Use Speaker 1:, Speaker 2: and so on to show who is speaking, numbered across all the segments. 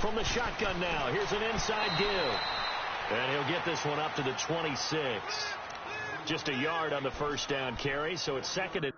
Speaker 1: From the shotgun now, here's an inside give. And he'll get this one up to the 26. Just a yard on the first down carry, so it's second and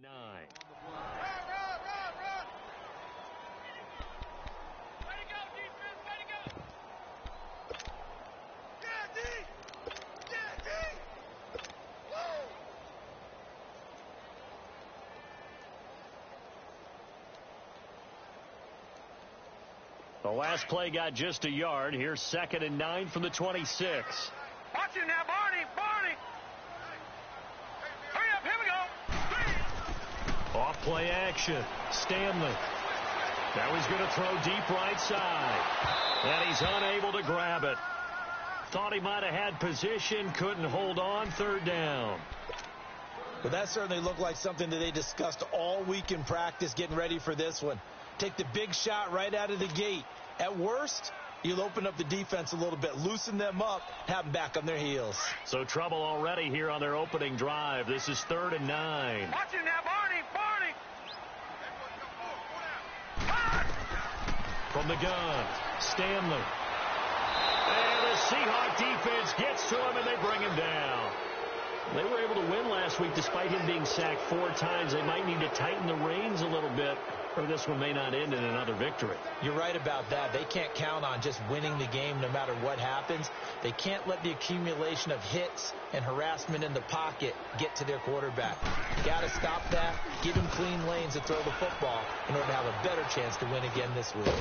Speaker 1: 9. The last play got just a yard. Here's second and 9 from the 26.
Speaker 2: Watch him now, Barney. Hurry up, here we go.
Speaker 1: Off play action. Stanley. Now he's going to throw deep right side. And he's unable to grab it. Thought he might have had position. Couldn't hold on. Third down.
Speaker 3: Well, that certainly looked like something that they discussed all week in practice getting ready for this one. Take the big shot right out of the gate. At worst, you'll open up the defense a little bit, loosen them up, have them back on their heels.
Speaker 1: So trouble already here on their opening drive. This is third and 9.
Speaker 2: Watch him now, Barney.
Speaker 1: From the gun, Stanley. And the Seahawk defense gets to him, and they bring him down. They were able to win last week despite him being sacked 4 times. They might need to tighten the reins a little bit, or this one may not end in another victory.
Speaker 3: You're right about that. They can't count on just winning the game no matter what happens. They can't let the accumulation of hits and harassment in the pocket get to their quarterback. Got to stop that, give him clean lanes to throw the football in order to have a better chance to win again this week.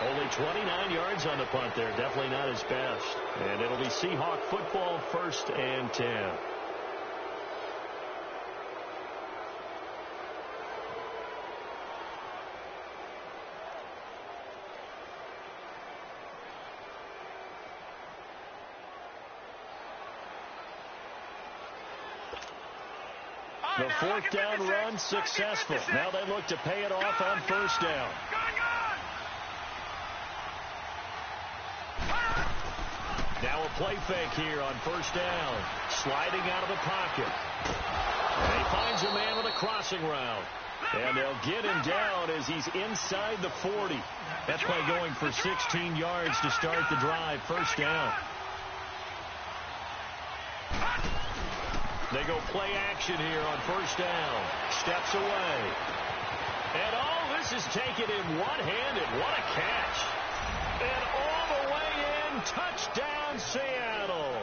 Speaker 1: Only 29 yards on the punt there. Definitely not his best. And it'll be Seahawk football, first and 10. The fourth down run successful. Now they look to pay it off on first down. Now a play fake here on first down. Sliding out of the pocket. And he finds a man with a crossing route. And they'll get him down as he's inside the 40. That's by going for 16 yards to start the drive. First down. They go play action here on first down. Steps away. And all this is taken in one-handed. What a catch. And all the way in. Touchdown, Seattle.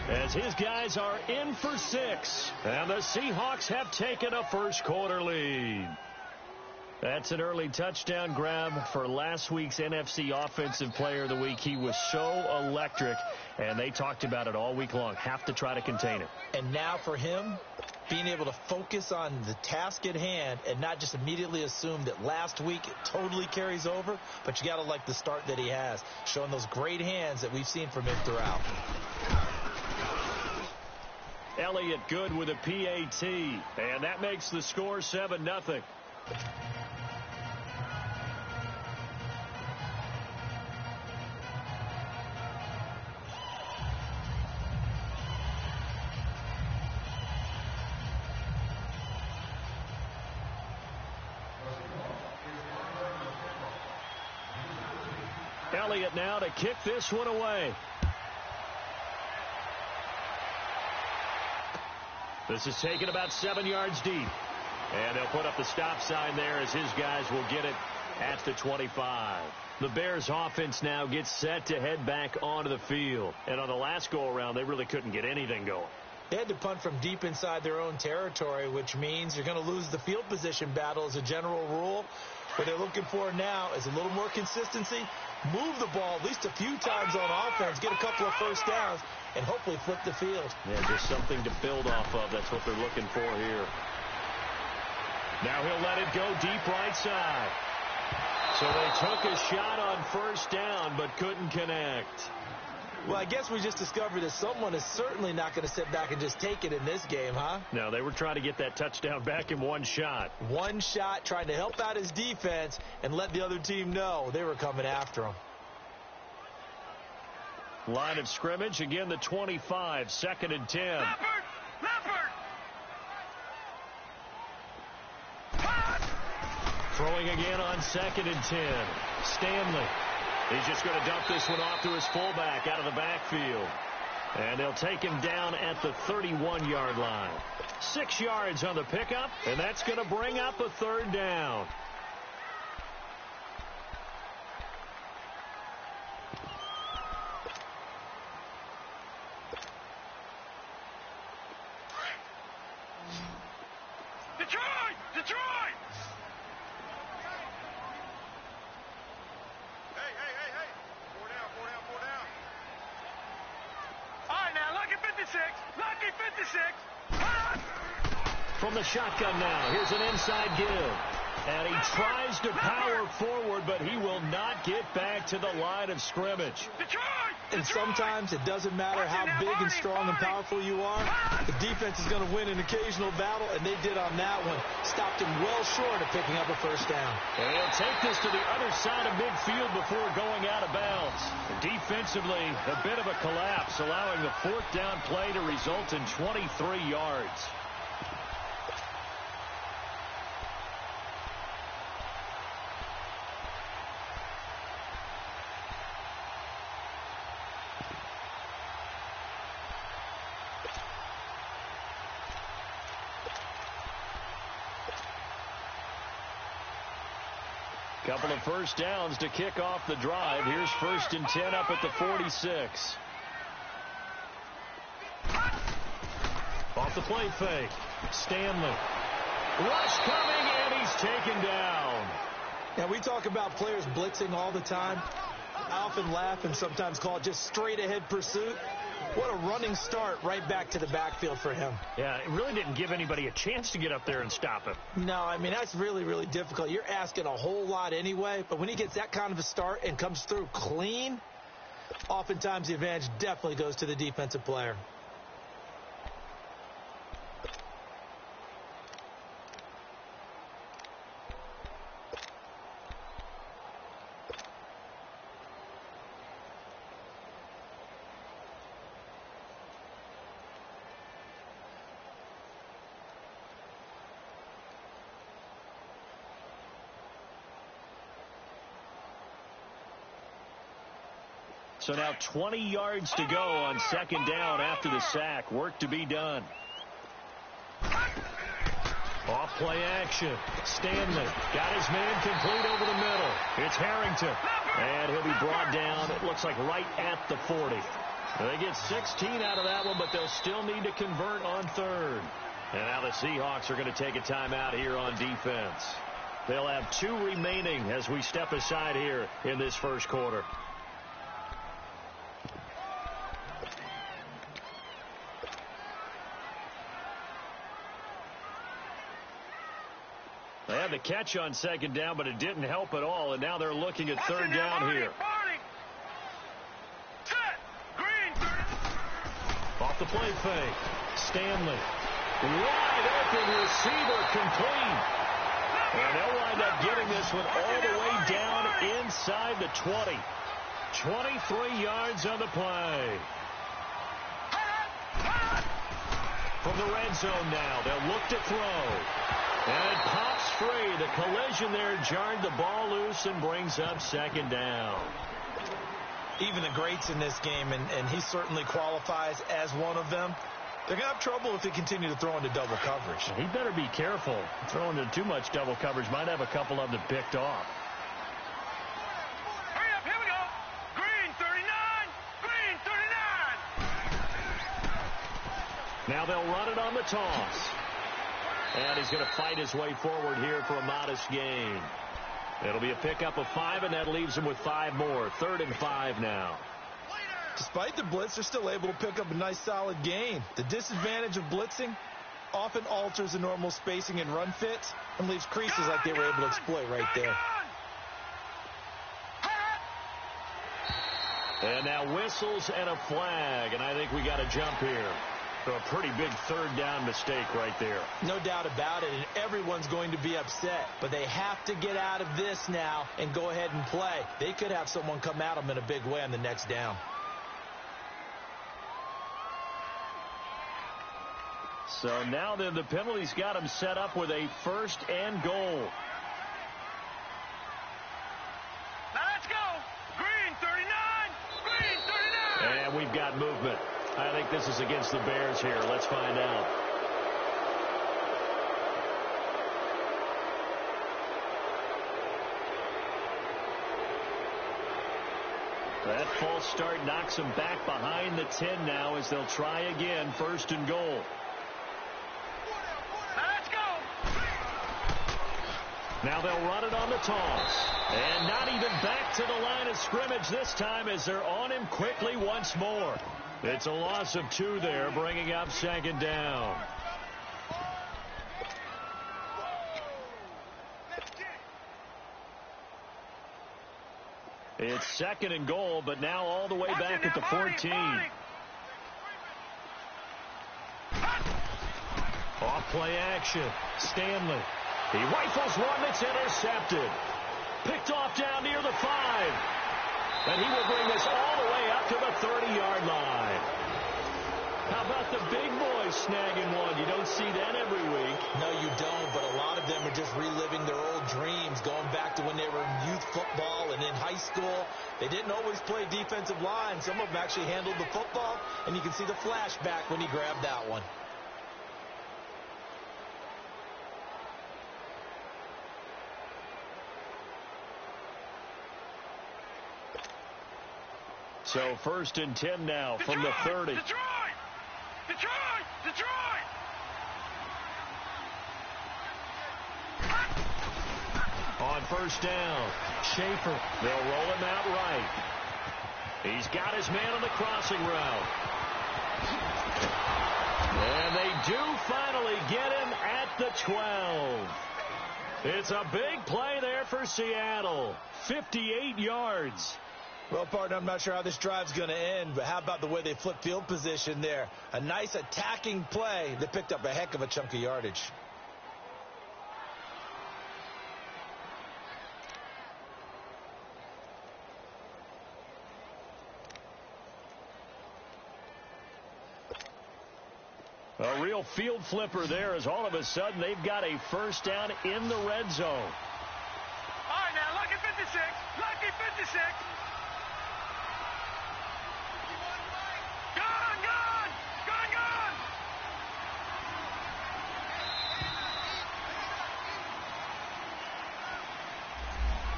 Speaker 1: As his guys are in for 6. And the Seahawks have taken a first quarter lead. That's an early touchdown grab for last week's NFC Offensive Player of the Week. He was so electric, and they talked about it all week long. Have to try to contain it.
Speaker 3: And now for him, being able to focus on the task at hand and not just immediately assume that last week it totally carries over, but you got to like the start that he has, showing those great hands that we've seen from him throughout.
Speaker 1: Elliott good with a PAT, and that makes the score 7-0. Elliott now to kick this one away. This is taken about 7 yards deep. And they'll put up the stop sign there as his guys will get it at the 25. The Bears offense now gets set to head back onto the field. And on the last go-around, they really couldn't get anything going.
Speaker 3: They had to punt from deep inside their own territory, which means you're going to lose the field position battle as a general rule. What they're looking for now is a little more consistency, move the ball at least a few times on offense, get a couple of first downs, and hopefully flip the field.
Speaker 1: Yeah, just something to build off of. That's what they're looking for here. Now he'll let it go deep right side. So they took a shot on first down but couldn't connect.
Speaker 3: Well, I guess we just discovered that someone is certainly not going to sit back and just take it in this game, huh?
Speaker 1: No, they were trying to get that touchdown back in one shot.
Speaker 3: One shot, trying to help out his defense and let the other team know they were coming after him.
Speaker 1: Line of scrimmage, again the 25, 2nd and 10.
Speaker 2: Leopard!
Speaker 1: Throwing again on 2nd and 10. Stanley. He's just going to dump this one off to his fullback out of the backfield. And they'll take him down at the 31-yard line. 6 yards on the pickup, and that's going to bring up a 3rd down.
Speaker 2: Detroit! Hey. 4 down. All right, now, lucky 56.
Speaker 1: From the shotgun now, here's an inside give. And he tries to power forward, but he will not get back to the line of scrimmage.
Speaker 2: Detroit!
Speaker 3: And sometimes it doesn't matter how big and strong and powerful you are. The defense is going to win an occasional battle, and they did on that one. Stopped him well short of picking up a first down.
Speaker 1: And he'll take this to the other side of midfield before going out of bounds. Defensively, a bit of a collapse, allowing the 4th down play to result in 23 yards. Couple of first downs to kick off the drive. Here's 1st and 10 up at the 46. Off the play fake. Stanley. Rush coming, and he's taken down.
Speaker 3: Now, we talk about players blitzing all the time. I often laugh and sometimes call it just straight-ahead pursuit. What a running start right back to the backfield for him.
Speaker 1: Yeah, it really didn't give anybody a chance to get up there and stop him.
Speaker 3: No, I mean, that's really, really difficult. You're asking a whole lot anyway, but when he gets that kind of a start and comes through clean, oftentimes the advantage definitely goes to the defensive player.
Speaker 1: So now 20 yards to go on 2nd down after the sack. Work to be done. Off play action. Stanley got his man complete over the middle. It's Harrington. And he'll be brought down, it looks like right at the 40. They get 16 out of that one, but they'll still need to convert on 3rd. And now the Seahawks are going to take a timeout here on defense. They'll have 2 remaining as we step aside here in this first quarter. They had the catch on 2nd down, but it didn't help at all, and now they're looking at 3rd down here. Off the play fake. Stanley. Wide open receiver complete. And they'll wind up getting this one all the way down inside the 20. 23 yards on the play. From the red zone now, they'll look to throw. And it pops free. The collision there jarred the ball loose and brings up 2nd down.
Speaker 3: Even the greats in this game, and he certainly qualifies as one of them, They're going to have trouble if they continue to throw into double coverage.
Speaker 1: He better be careful. Throwing into too much double coverage might have a couple of them picked off.
Speaker 2: Hurry up, here we go. Green 39, green 39.
Speaker 1: Now they'll run it on the toss. And he's going to fight his way forward here for a modest gain. It'll be a pickup of 5, and that leaves him with 5 more. 3rd and 5 now.
Speaker 3: Despite the blitz, they're still able to pick up a nice, solid gain. The disadvantage of blitzing often alters the normal spacing and run fits and leaves creases like they were able to exploit right there.
Speaker 1: And now whistles and a flag, and I think we got a jump here. So a pretty big 3rd down mistake right there.
Speaker 3: No doubt about it, and everyone's going to be upset. But they have to get out of this now and go ahead and play. They could have someone come at them in a big way on the next down.
Speaker 1: So now then the penalty's got him set up with a 1st and goal.
Speaker 2: Now let's go. Green 39, green 39.
Speaker 1: And we've got movement. I think this is against the Bears here. Let's find out. That false start knocks them back behind the 10 now as they'll try again. 1st and goal.
Speaker 2: Let's go.
Speaker 1: Now they'll run it on the toss. And not even back to the line of scrimmage this time as they're on him quickly once more. It's a loss of 2 there, bringing up 2nd down. It's 2nd and goal, but now all the way back at the 14. Off play action. Stanley. He rifles one that's intercepted. Picked off down near the 5. And he will bring this all the way up to the 30-yard line. How about the big boys snagging one? You don't see that every week.
Speaker 3: No, you don't, but a lot of them are just reliving their old dreams, going back to when they were in youth football and in high school. They didn't always play defensive line. Some of them actually handled the football, and you can see the flashback when he grabbed that one.
Speaker 1: So 1st and 10 now from the 30.
Speaker 2: Detroit! Detroit! Detroit!
Speaker 1: On 1st down, Schaefer. They'll roll him out right. He's got his man on the crossing route. And they do finally get him at the 12. It's a big play there for Seattle. 58 yards.
Speaker 3: Well, partner, I'm not sure how this drive's going to end, but how about the way they flip field position there? A nice attacking play that picked up a heck of a chunk of yardage.
Speaker 1: A real field flipper there as all of a sudden they've got a 1st down in the red zone.
Speaker 2: All right, now, lucky 56. Lucky 56.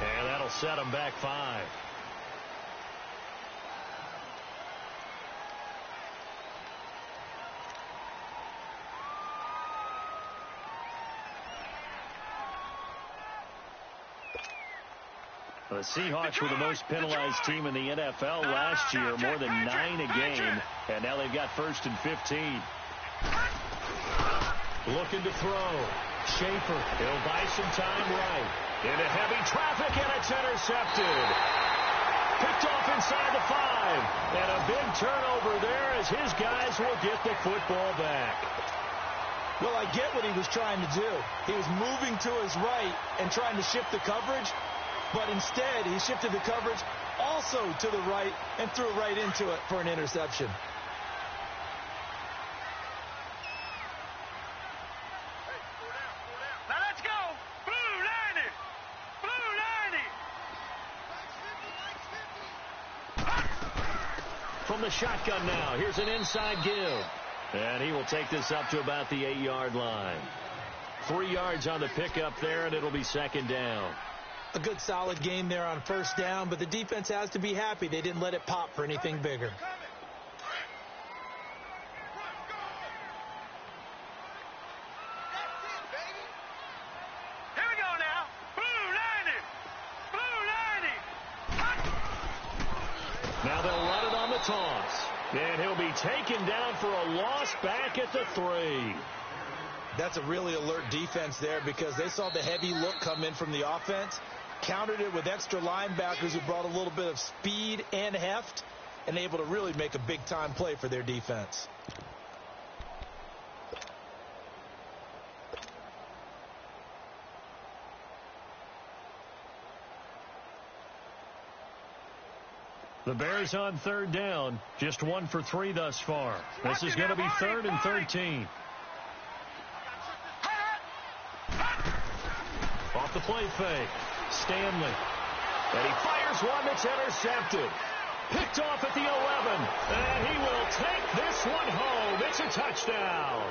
Speaker 1: And that'll set them back 5. The Seahawks were the most penalized team in the NFL last year, more than 9 a game, and now they've got 1st and 15. Looking to throw. Schaefer. He'll buy some time right. Into heavy traffic, and it's intercepted. Picked off inside the 5. And a big turnover there as his guys will get the football back.
Speaker 3: Well, I get what he was trying to do. He was moving to his right and trying to shift the coverage, but instead he shifted the coverage also to the right and threw right into it for an interception.
Speaker 2: Now let's go. Blue 90. Blue 90.
Speaker 1: From the shotgun now, here's an inside give. And he will take this up to about the 8-yard line. 3 yards on the pickup there, and it'll be second down.
Speaker 3: A good solid game there on first down, but the defense has to be happy they didn't let it pop for anything bigger.
Speaker 2: Here we go now. Blue 90.
Speaker 1: Now they'll run it on the toss. And he'll be taken down for a loss back at the 3.
Speaker 3: That's a really alert defense there because they saw the heavy look come in from the offense, countered it with extra linebackers who brought a little bit of speed and heft, and able to really make a big-time play for their defense.
Speaker 1: The Bears on third down, just 1 for 3 thus far. This is going to be 3rd and 13. Off the play fake, Stanley. And he fires one that's intercepted. Picked off at the 11. And he will take this one home. It's a touchdown.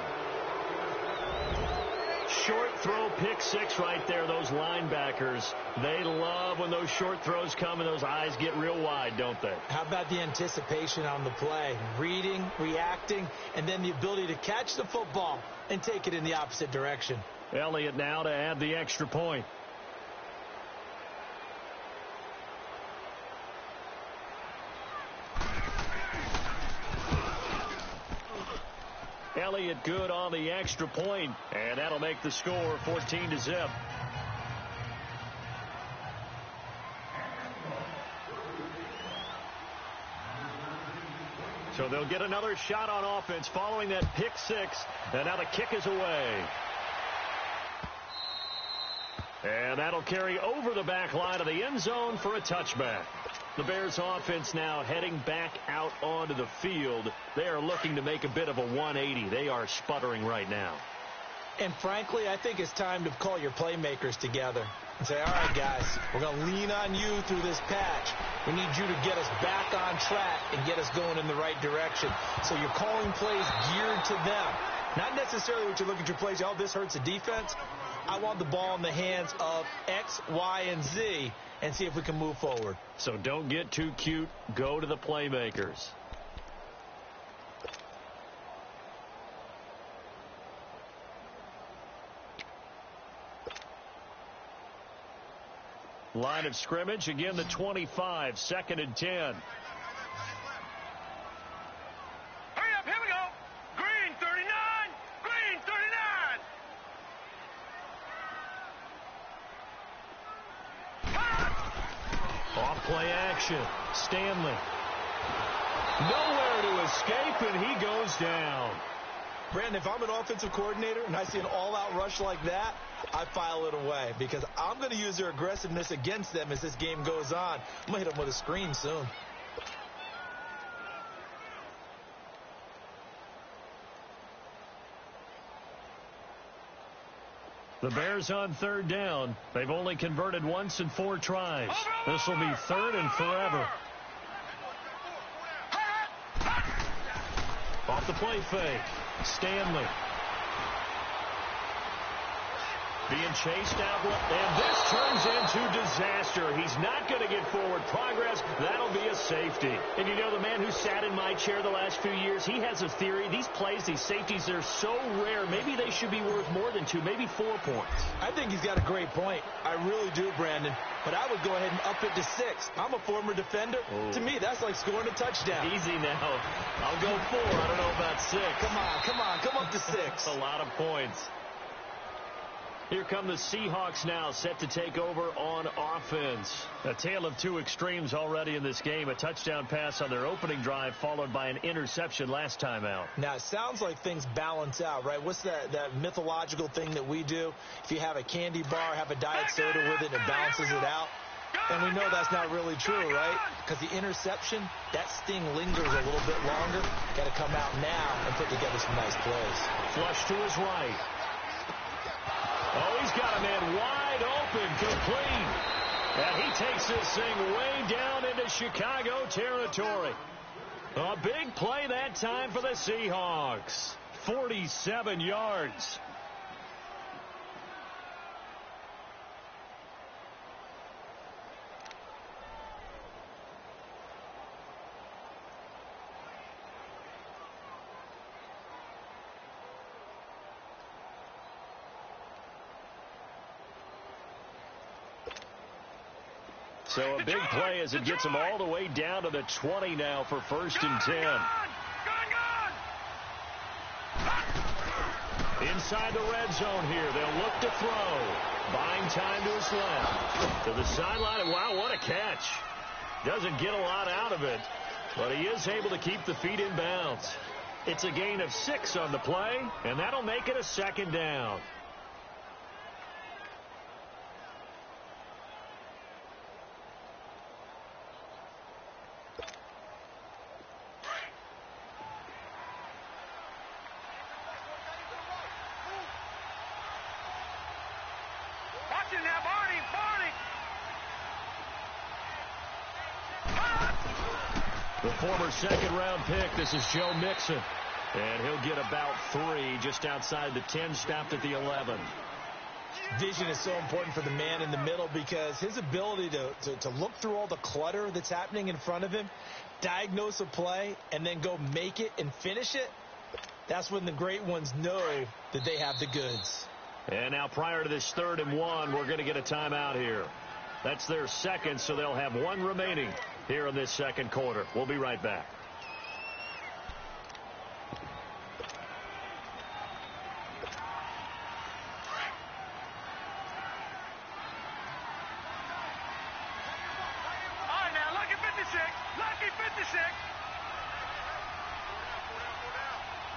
Speaker 1: Short throw, pick 6 right there. Those linebackers, they love when those short throws come and those eyes get real wide, don't they?
Speaker 3: How about the anticipation on the play? Reading, reacting, and then the ability to catch the football and take it in the opposite direction.
Speaker 1: Elliott now to add the extra point. Elliott good on the extra point, and that'll make the score 14-0. So they'll get another shot on offense following that pick 6, and now the kick is away. And that'll carry over the back line of the end zone for a touchback. The Bears offense now heading back out onto the field. They are looking to make a bit of a 180. They are sputtering right now.
Speaker 3: And frankly, I think it's time to call your playmakers together and say, all right, guys, we're going to lean on you through this patch. We need you to get us back on track and get us going in the right direction. So you're calling plays geared to them. Not necessarily what you're looking to plays, oh, this hurts the defense. I want the ball in the hands of X, Y, and Z and see if we can move forward.
Speaker 1: So don't get too cute. Go to the playmakers. Line of scrimmage, again the 25, 2nd and 10.
Speaker 2: Hurry up, here we go. Green 39, green 39.
Speaker 1: Off play action, Stanley. Nowhere to escape, and he goes down.
Speaker 3: Brandon, if I'm an offensive coordinator and I see an all-out rush like that, I file it away because I'm going to use their aggressiveness against them as this game goes on. I'm going to hit them with a screen soon.
Speaker 1: The Bears on third down. They've only converted once in 4 tries. This will be 3rd and forever. Off the play fake, Stanley. Being chased out, and this turns into disaster. He's not going to get forward progress. That'll be a safety. And you know, the man who sat in my chair the last few years, he has a theory. These plays, these safeties, they're so rare. Maybe they should be worth more than 2, maybe 4 points.
Speaker 3: I think he's got a great point. I really do, Brandon. But I would go ahead and up it to 6. I'm a former defender. Oh. To me, that's like scoring a touchdown.
Speaker 1: Easy now. I'll go 4. I don't know about 6.
Speaker 3: Come up to 6.
Speaker 1: A lot of points. Here come the Seahawks now, set to take over on offense. A tale of 2 extremes already in this game. A touchdown pass on their opening drive, followed by an interception last time out.
Speaker 3: Now, it sounds like things balance out, right? What's that mythological thing that we do? If you have a candy bar, have a diet soda with it, and it balances it out. And we know that's not really true, right? Because the interception, that sting lingers a little bit longer. Got to come out now and put together some nice plays.
Speaker 1: Flush to his right. Oh, he's got a man wide open, complete. And he takes this thing way down into Chicago territory. A big play that time for the Seahawks. 47 yards. So a big play as it gets them all the way down to the 20 now for 1st and 10. Inside the red zone here. They'll look to throw. Buying time to his left. To the sideline. Wow, what a catch. Doesn't get a lot out of it, but he is able to keep the feet in bounds. It's a gain of 6 on the play, and that'll make it a 2nd down. The former 2nd-round pick, this is Joe Mixon. And he'll get about 3 just outside the 10, stopped at the 11.
Speaker 3: Vision is so important for the man in the middle because his ability to look through all the clutter that's happening in front of him, diagnose a play, and then go make it and finish it, that's when the great ones know that they have the goods.
Speaker 1: And now prior to this 3rd and 1, we're going to get a timeout here. That's their 2nd, so they'll have 1 remaining here in this 2nd quarter. We'll be right back.
Speaker 2: All right, now, lucky 56. Lucky 56.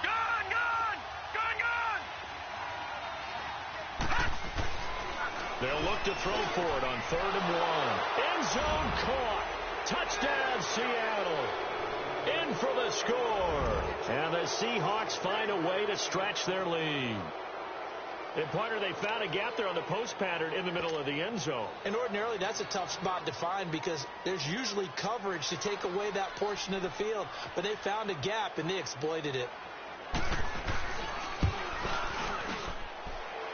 Speaker 2: Gun, gun. Gun, gun.
Speaker 1: They'll look to throw for it on 3rd and 1. End zone caught. Touchdown, Seattle. In for the score. And the Seahawks find a way to stretch their lead. And, partner, they found a gap there on the post pattern in the middle of the end zone.
Speaker 3: And ordinarily, that's a tough spot to find because there's usually coverage to take away that portion of the field. But they found a gap, and they exploited it.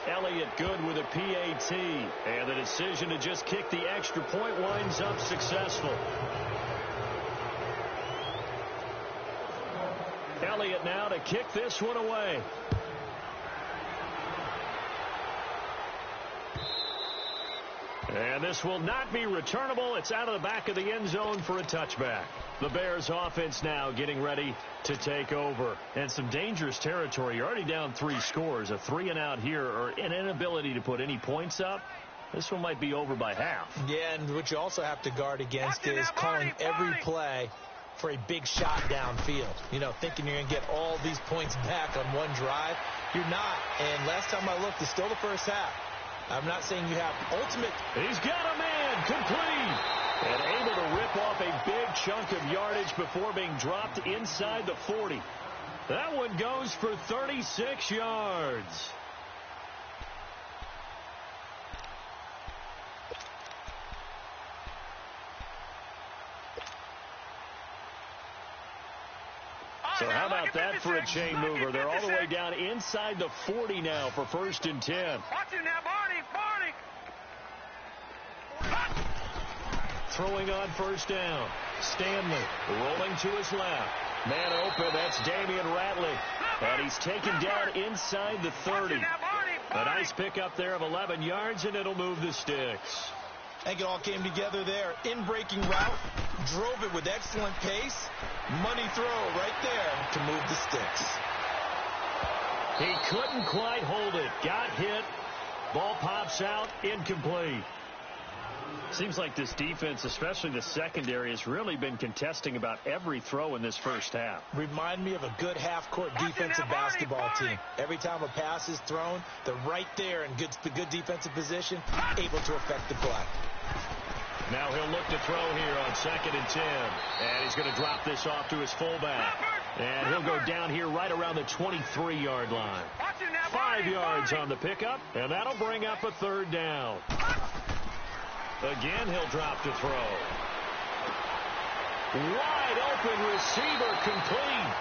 Speaker 1: Elliott good with a PAT, and the decision to just kick the extra point winds up successful. Elliott now to kick this one away. And this will not be returnable. It's out of the back of the end zone for a touchback. The Bears offense now getting ready to take over. And some dangerous territory. You're already down 3 scores. A 3-and-out here or an inability to put any points up. This one might be over by half.
Speaker 3: Yeah, and what you also have to guard against is calling every play for a big shot downfield. You know, thinking you're going to get all these points back on one drive. You're not. And last time I looked, it's still the first half. I'm not saying you have ultimate.
Speaker 1: He's got a man complete. And able to rip off a big chunk of yardage before being dropped inside the 40. That one goes for 36 yards. So how about that for a chain mover? They're all the way down inside the 40 now for 1st and 10.
Speaker 2: Watch him now, Barney.
Speaker 1: Throwing on 1st down. Stanley rolling to his left. Man open, that's Damian Ratley. And he's taken down inside the 30. A nice pickup there of 11 yards, and it'll move the sticks.
Speaker 3: I think it all came together there. In-breaking route, drove it with excellent pace. Money throw right there to move the sticks.
Speaker 1: He couldn't quite hold it. Got hit. Ball pops out. Incomplete. Seems like this defense, especially the secondary, has really been contesting about every throw in this first half.
Speaker 3: Remind me of a good half-court defensive basketball team. Every time a pass is thrown, they're right there in good defensive position, able to affect the play.
Speaker 1: Now he'll look to throw here on 2nd and 10. And he's going to drop this off to his fullback. And he'll go down here right around the 23-yard line. 5 yards on the pickup, and that'll bring up a 3rd down. Again, he'll drop to throw. Wide open receiver complete.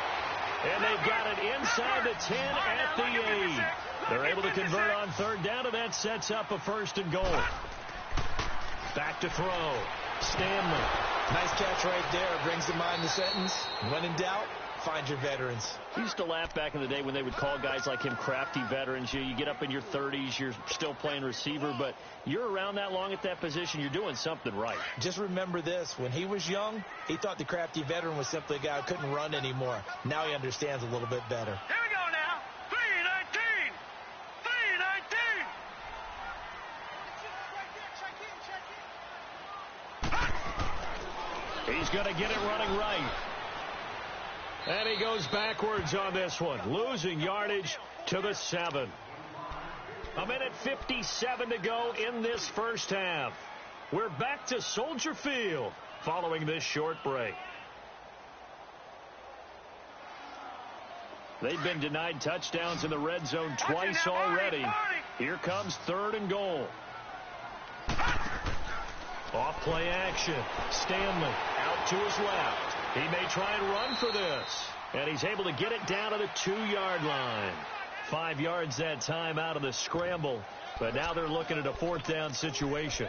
Speaker 1: And they've got it inside the 10 at the 8. They're able to convert on third down, and that sets up a 1st and goal. Back to throw. Stanley.
Speaker 3: Nice catch right there. Brings to mind the sentence, when in doubt, find your veterans.
Speaker 1: We used to laugh back in the day when they would call guys like him crafty veterans. You get up in your 30s, you're still playing receiver, but you're around that long at that position, you're doing something right.
Speaker 3: Just remember this. When he was young, he thought the crafty veteran was simply a guy who couldn't run anymore. Now he understands a little bit better.
Speaker 2: Here we go now. 319. 319.
Speaker 1: He's going to get it running right. And he goes backwards on this one, losing yardage to the 7. 1:57 to go in this first half. We're back to Soldier Field following this short break. They've been denied touchdowns in the red zone twice already. Here comes 3rd and goal. Off play action. Stanley out to his left. He may try and run for this. And he's able to get it down to the 2-yard line. 5 yards that time out of the scramble. But now they're looking at a 4th down situation.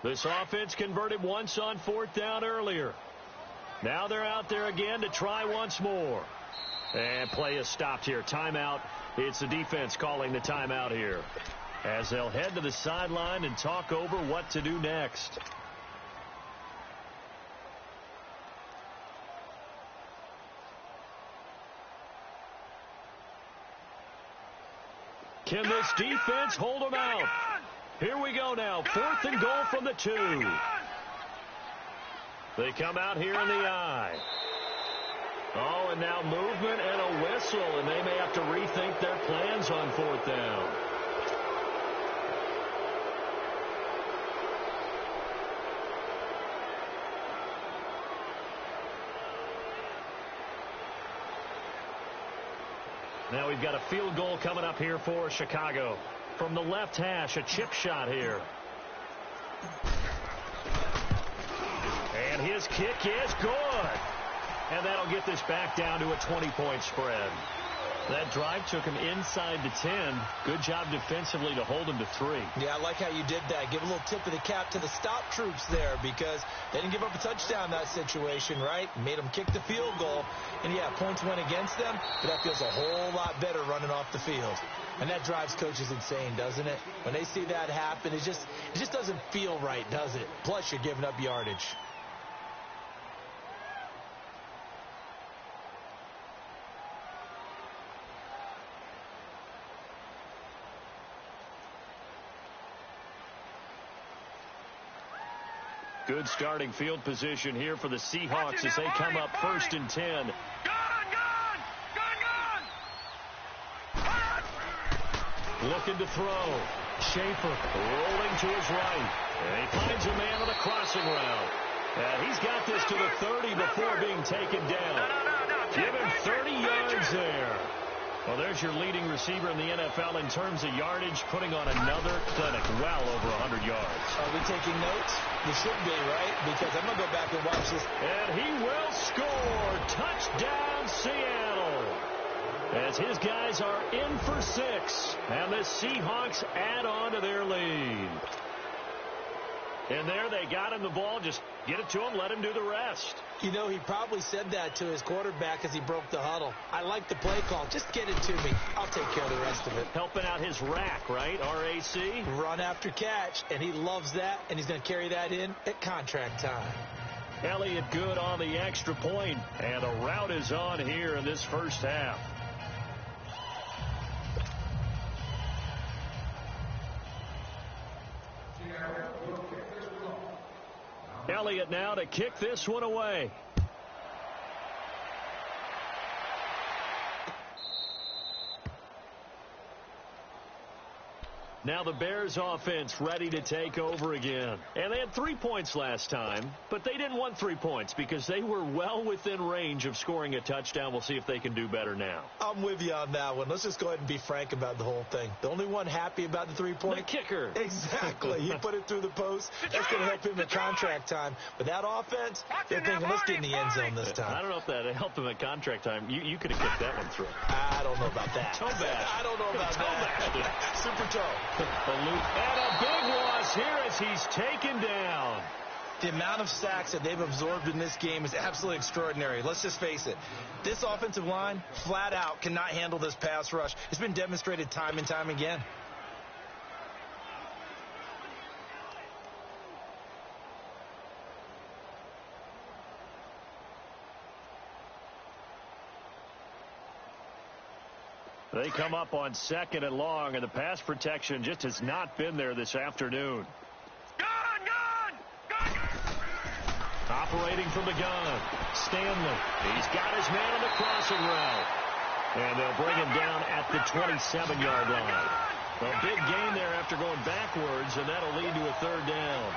Speaker 1: This offense converted once on 4th down earlier. Now they're out there again to try once more. And play is stopped here. Timeout. It's the defense calling the timeout here, as they'll head to the sideline and talk over what to do next. Can this defense hold them out? Here we go now. 4th and goal from the 2. They come out here in the I. Oh, and now movement and a whistle, and they may have to rethink their plans on 4th down. Now we've got a field goal coming up here for Chicago. From the left hash, a chip shot here. And his kick is good. And that'll get this back down to a 20-point spread. That drive took him inside the 10. Good job defensively to hold him to 3.
Speaker 3: Yeah, I like how you did that. Give a little tip of the cap to the stop troops there, because they didn't give up a touchdown in that situation, right? Made them kick the field goal. And, yeah, points went against them, but that feels a whole lot better running off the field. And that drives coaches insane, doesn't it? When they see that happen, it just doesn't feel right, does it? Plus, you're giving up yardage.
Speaker 1: Good starting field position here for the Seahawks as they come up 1st and 10.
Speaker 2: Gun!
Speaker 1: Looking to throw. Schaefer rolling to his right. And he finds a man on a crossing route. And he's got this to the 30 before being taken down. Give him 30 yards there. Well, there's your leading receiver in the NFL in terms of yardage, putting on another clinic, well over 100 yards.
Speaker 3: Are we taking notes? We should be, right? Because I'm going to go back and watch this.
Speaker 1: And he will score. Touchdown, Seattle. As his guys are in for 6. And the Seahawks add on to their lead. And there they got him the ball. Just get it to him, let him do the rest.
Speaker 3: You know, he probably said that to his quarterback as he broke the huddle. I like the play call. Just get it to me. I'll take care of the rest of it.
Speaker 1: Helping out his rack, right? RAC.
Speaker 3: Run after catch, and he loves that, and he's going to carry that in at contract time.
Speaker 1: Elliott good on the extra point, and the route is on here in this first half. Elliott now to kick this one away. Now the Bears offense ready to take over again. And they had 3 points last time, but they didn't want 3 points because they were well within range of scoring a touchdown. We'll see if they can do better now.
Speaker 3: I'm with you on that one. Let's just go ahead and be frank about the whole thing. The only one happy about the 3-point?
Speaker 1: The kicker.
Speaker 3: Exactly. He put it through the post. That's going to help him at contract time. But that offense, they're thinking, let's get in the end zone this time.
Speaker 1: I don't know if that helped him at contract time. You could have kicked that one through.
Speaker 3: I don't know about that.
Speaker 1: Toe bash.
Speaker 3: I don't know about that. Super toe.
Speaker 1: And a big loss here as he's taken down.
Speaker 3: The amount of sacks that they've absorbed in this game is absolutely extraordinary. Let's just face it. This offensive line, flat out, cannot handle this pass rush. It's been demonstrated time and time again.
Speaker 1: They come up on 2nd and long, and the pass protection just has not been there this afternoon.
Speaker 2: Gun!
Speaker 1: Operating from the gun, Stanley. He's got his man on the crossing route. And they'll bring him down at the 27-yard line. A big gain there after going backwards, and that'll lead to a 3rd down.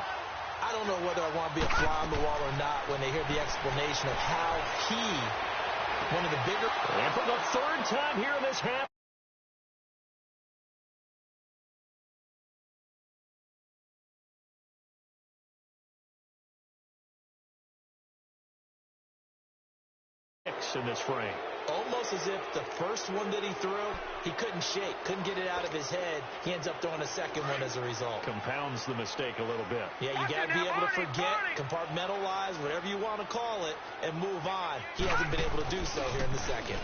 Speaker 3: I don't know whether I want to be a fly on the wall or not when they hear the explanation of how one of the bigger...
Speaker 1: And for the 3rd time here in this half. In this frame.
Speaker 3: Almost as if the first one that he threw, he couldn't shake, couldn't get it out of his head. He ends up throwing a second one as a result.
Speaker 1: Compounds the mistake a little bit.
Speaker 3: Yeah, you got to be able to forget, compartmentalize, whatever you want to call it, and move on. He hasn't been able to do so here in the second.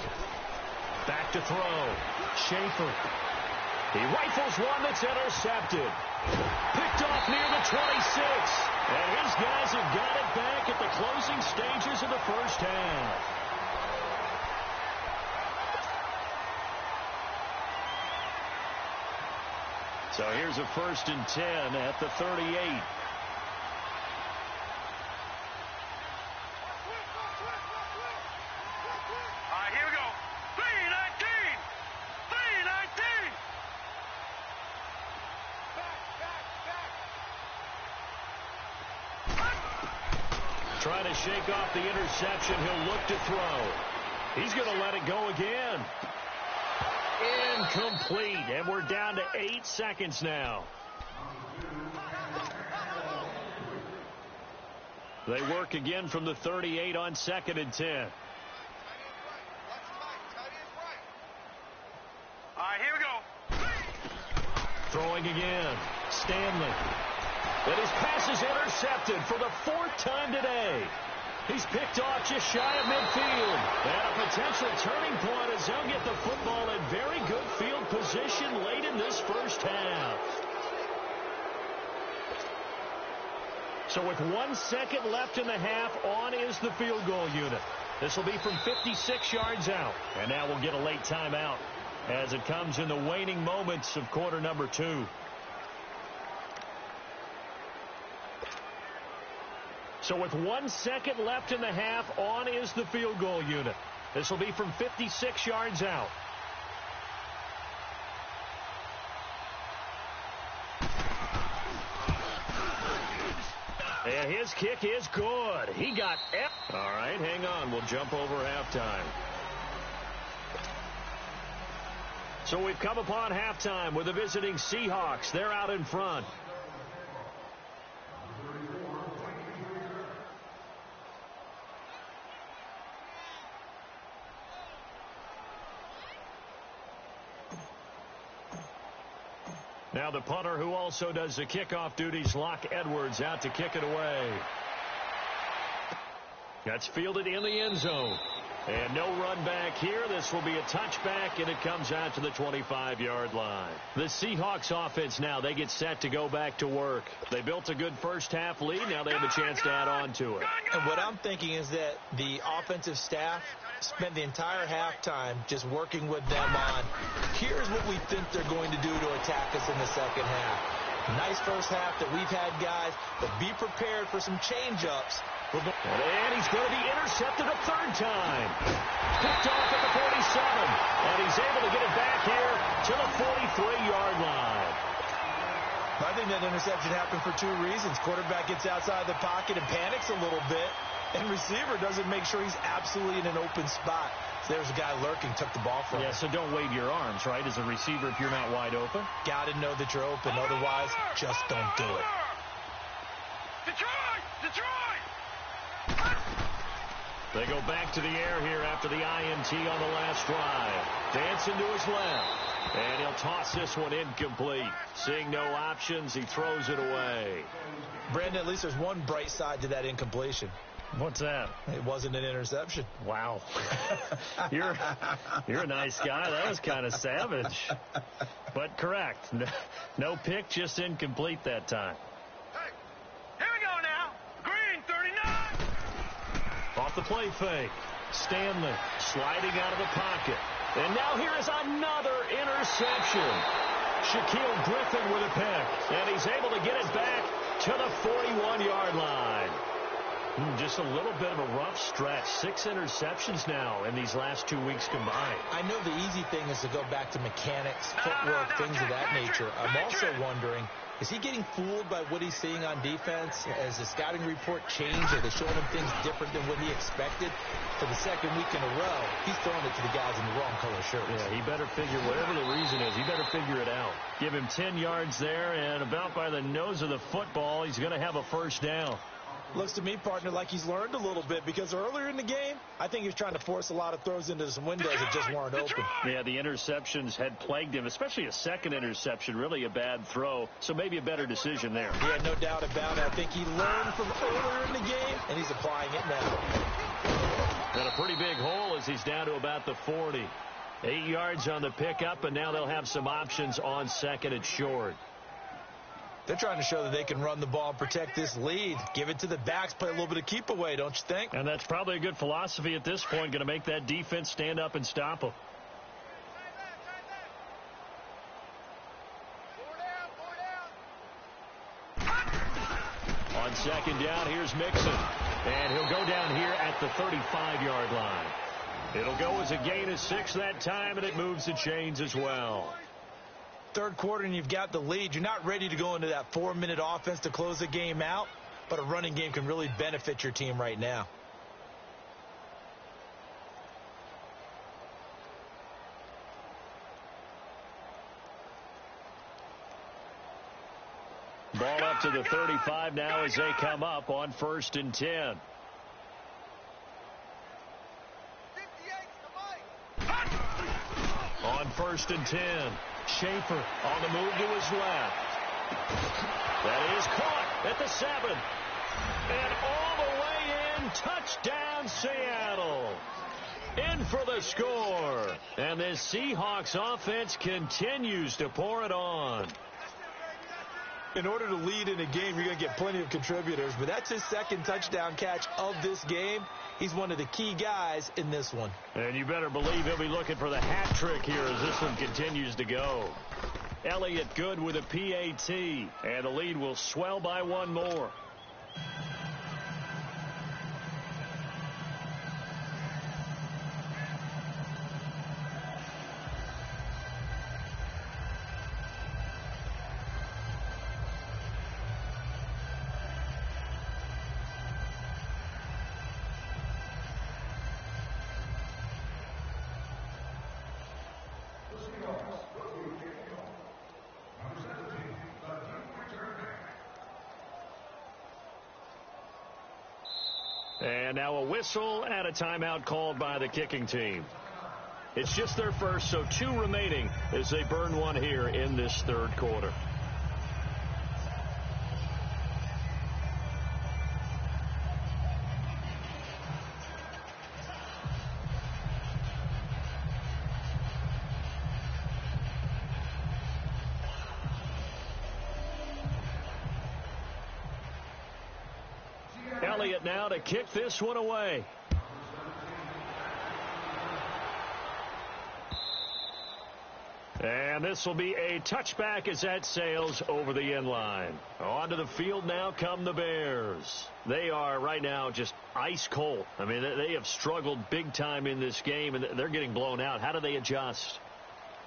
Speaker 1: Back to throw. Schaefer. He rifles one that's intercepted. Picked off near the 26. And his guys have got it back at the closing stages of the first half. So here's a 1st and 10 at the 38.
Speaker 2: All right, here we go. 319! 319!
Speaker 1: Trying to shake off the interception. He'll look to throw. He's going to let it go again. Incomplete, and we're down to 8 seconds now. They work again from the 38 on 2nd and 10.
Speaker 2: All right, here we go.
Speaker 1: Throwing again. Stanley. But his pass is intercepted for the 4th time today. He's picked off just shy of midfield. And a potential turning point as they'll get the football in very good field position late in this first half. So with 1 second left in the half, on is the field goal unit. This will be from 56 yards out. And now we'll get a late timeout as it comes in the waning moments of quarter number 2. So with 1 second left in the half, on is the field goal unit. This will be from 56 yards out. And his kick is good. He got it. All right, hang on. We'll jump over halftime. So we've come upon halftime with the visiting Seahawks. They're out in front. Now the punter who also does the kickoff duties, Locke Edwards, out to kick it away. That's fielded in the end zone. And no run back here. This will be a touchback, and it comes out to the 25-yard line. The Seahawks offense now, they get set to go back to work. They built a good first-half lead. Now they have a chance to add on to it.
Speaker 3: And what I'm thinking is that the offensive staff spent the entire halftime just working with them on, here's what we think they're going to do to attack us in the second half. Nice first half that we've had, guys, but be prepared for some change-ups.
Speaker 1: And he's going to be intercepted a 3rd time. Picked off at the 47. And he's able to get it back here to the 43-yard line.
Speaker 3: I think that interception happened for two reasons. Quarterback gets outside the pocket and panics a little bit, and receiver doesn't make sure he's absolutely in an open spot. So there's a guy lurking, took the ball from him.
Speaker 1: Yeah, so don't wave your arms, right, as a receiver if you're not wide open.
Speaker 3: Got to know that you're open. Otherwise, just don't do it.
Speaker 2: Detroit!
Speaker 1: They go back to the air here after the INT on the last drive. Dancing to his left. And he'll toss this one incomplete. Seeing no options, he throws it away.
Speaker 3: Brandon, at least there's one bright side to that incompletion.
Speaker 1: What's that?
Speaker 3: It wasn't an interception.
Speaker 1: Wow. You're a nice guy. That was kind of savage. But correct. No pick, just incomplete that time.
Speaker 2: Hey, here we go now. Green, 39.
Speaker 1: Off the play fake. Stanley sliding out of the pocket. And now here is another interception. Shaquille Griffin with a pick. And he's able to get it back to the 41-yard line. Just a little bit of a rough stretch. 6 interceptions now in these last 2 weeks combined.
Speaker 3: I know the easy thing is to go back to mechanics, footwork, things of that nature. I'm also wondering, is he getting fooled by what he's seeing on defense? Has the scouting report changed? Are they showing him things different than what he expected? For the second week in a row, he's throwing it to the guys in the wrong color shirts.
Speaker 1: Yeah, he better figure, whatever the reason is, he better figure it out. Give him 10 yards there, and about by the nose of the football, he's going to have a first down.
Speaker 3: Looks to me, partner, like he's learned a little bit, because earlier in the game, I think he was trying to force a lot of throws into some windows that just weren't open.
Speaker 1: Yeah, the interceptions had plagued him, especially a second interception, really a bad throw, so maybe a better decision there.
Speaker 3: Yeah, no doubt about it. I think he learned from earlier in the game, and he's applying it now.
Speaker 1: And a pretty big hole as he's down to about the 40. 8 yards on the pickup, and now they'll have some options on second and short.
Speaker 3: They're trying to show that they can run the ball and protect this lead. Give it to the backs, play a little bit of keep away, don't you think?
Speaker 1: And that's probably a good philosophy at this point, going to make that defense stand up and stop them. On second down, here's Mixon. And he'll go down here at the 35-yard line. It'll go as a gain of 6 that time, and it moves the chains as well.
Speaker 3: Third quarter and you've got the lead. You're not ready to go into that 4-minute offense to close the game out, but a running game can really benefit your team right now.
Speaker 1: Ball up to the 35 now as they come up on 1st and 10. On 1st and 10. Schaefer on the move to his left. That is caught at the 7. And all the way in, touchdown Seattle. In for the score. And this Seahawks offense continues to pour it on.
Speaker 3: In order to lead in a game, you're going to get plenty of contributors, but that's his second touchdown catch of this game. He's one of the key guys in this one.
Speaker 1: And you better believe he'll be looking for the hat trick here as this one continues to go. Elliott good with a PAT, and the lead will swell by one more. And now a whistle and a timeout called by the kicking team. It's just their first, so 2 remaining as they burn one here in this third quarter. Elliott now to kick this one away. And this will be a touchback as that sails over the end line. Onto the field now come the Bears. They are right now just ice cold. I mean, they have struggled big time in this game, and they're getting blown out. How do they adjust?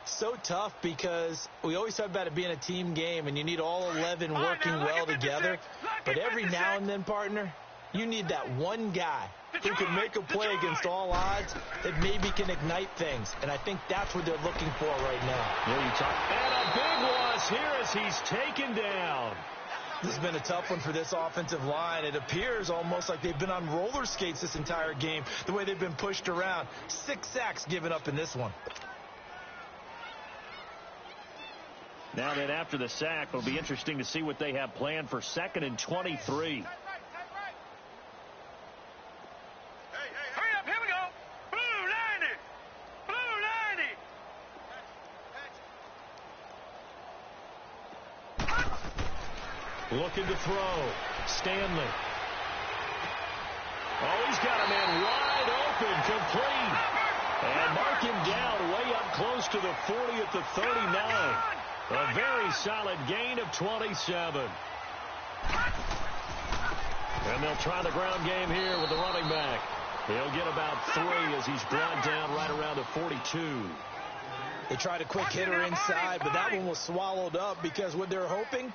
Speaker 3: So tough because we always talk about it being a team game and you need all 11 working well together. But every now and then, partner, you need that one guy who can make a play against all odds that maybe can ignite things. And I think that's what they're looking for right now.
Speaker 1: Yeah, and a big loss here as he's taken down.
Speaker 3: This has been a tough one for this offensive line. It appears almost like they've been on roller skates this entire game, the way they've been pushed around. 6 sacks given up in this one.
Speaker 1: Now then, after the sack, it'll be interesting to see what they have planned for 2nd and 23.
Speaker 2: Hurry up, here we go. Blue 90. Blue 90.
Speaker 1: Looking to throw. Stanley. Oh, he's got a man wide open, complete. And mark him down way up close to the 40 at the 39. A very solid gain of 27. And they'll try the ground game here with the running back. He'll get about 3 as he's brought down right around the 42.
Speaker 3: They tried a quick hitter inside, but that one was swallowed up because what they're hoping,